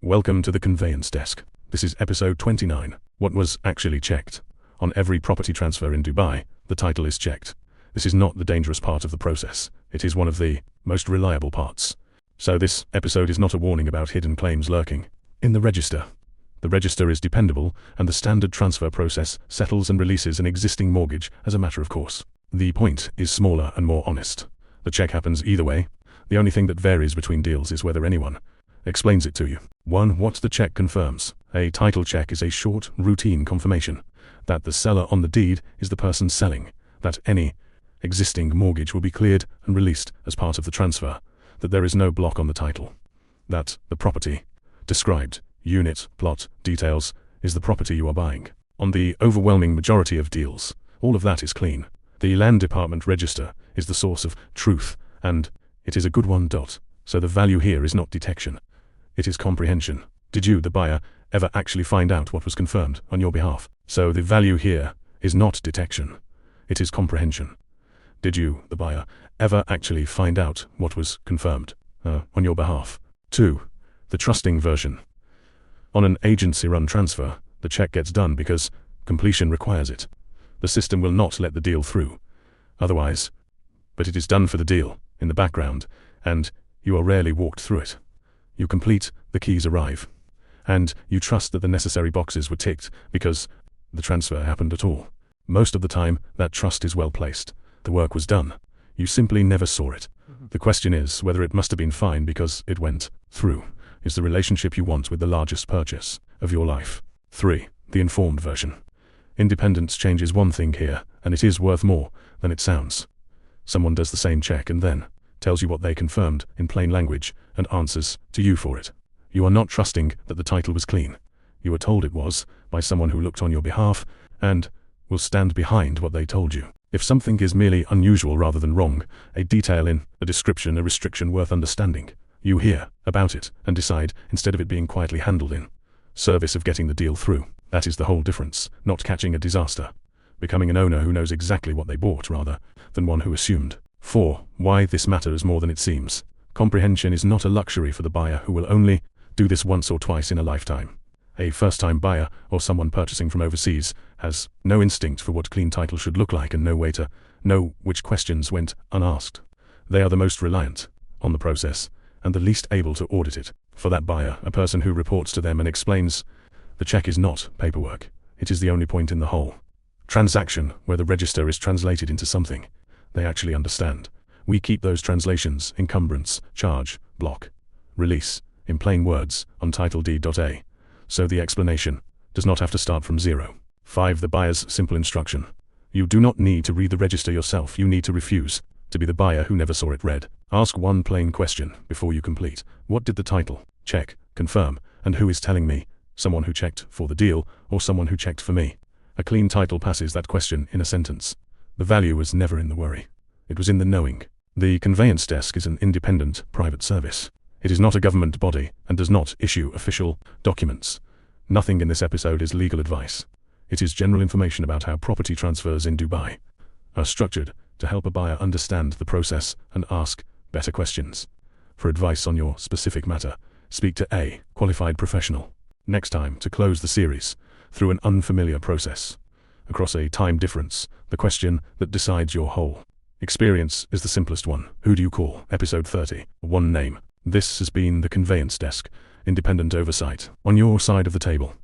Welcome to the Conveyance Desk. This is episode 29. What was actually checked? On every property transfer in Dubai, the title is checked. This is not the dangerous part of the process. It is one of the most reliable parts. So this episode is not a warning about hidden claims lurking in the register. The register is dependable, and the standard transfer process settles and releases an existing mortgage as a matter of course. The point is smaller and more honest. The check happens either way. The only thing that varies between deals is whether anyone explains it to you. 1. What the check confirms. A title check is a short, routine confirmation that the seller on the deed is the person selling, that any existing mortgage will be cleared and released as part of the transfer, that there is no block on the title, that the property described, unit, plot, details, is the property you are buying. On the overwhelming majority of deals, all of that is clean. The Land Department register is the source of truth, and it is a good one. So the value here is not detection. It is comprehension. Did you, the buyer, ever actually find out what was confirmed on your behalf? So the value here is not detection. It is comprehension. Did you, the buyer, ever actually find out what was confirmed on your behalf? 2. The trusting version. On an agency-run transfer, the check gets done because completion requires it. The system will not let the deal through otherwise, but it is done for the deal in the background, and you are rarely walked through it. You complete, the keys arrive, and you trust that the necessary boxes were ticked because the transfer happened at all. Most of the time, that trust is well placed. The work was done. You simply never saw it. The question is whether it must have been fine because it went through, is the relationship you want with the largest purchase of your life. 3. The informed version. Independence changes one thing here, and it is worth more than it sounds. Someone does the same check and then tells you what they confirmed in plain language and answers to you for it. You are not trusting that the title was clean. You were told it was by someone who looked on your behalf and will stand behind what they told you. If something is merely unusual rather than wrong, a detail in a description, a restriction worth understanding, you hear about it and decide, instead of it being quietly handled in service of getting the deal through. That is the whole difference, not catching a disaster. Becoming an owner who knows exactly what they bought rather than one who assumed. 4. Why this matters more than it seems. Comprehension is not a luxury for the buyer who will only do this once or twice in a lifetime. A first-time buyer or someone purchasing from overseas has no instinct for what clean title should look like and no way to know which questions went unasked. They are the most reliant on the process and the least able to audit it. For that buyer, a person who reports to them and explains the check is not paperwork. It is the only point in the whole transaction where the register is translated into something they actually understand. We keep those translations, encumbrance, charge, block, release, in plain words, on title.ae, so the explanation does not have to start from zero. 5. The buyer's simple instruction. You do not need to read the register yourself. You need to refuse to be the buyer who never saw it read. Ask one plain question before you complete. What did the title check confirm, and who is telling me? Someone who checked for the deal or someone who checked for me? A clean title passes that question in a sentence. The value was never in the worry. It was in the knowing. The Conveyance Desk is an independent private service. It is not a government body and does not issue official documents. Nothing in this episode is legal advice. It is general information about how property transfers in Dubai are structured to help a buyer understand the process and ask better questions. For advice on your specific matter, speak to a qualified professional. Next time, to close the series through an unfamiliar process across a time difference, the question that decides your whole experience is the simplest one. Who do you call? Episode 30. One name. This has been the Conveyance Desk, independent oversight on your side of the table.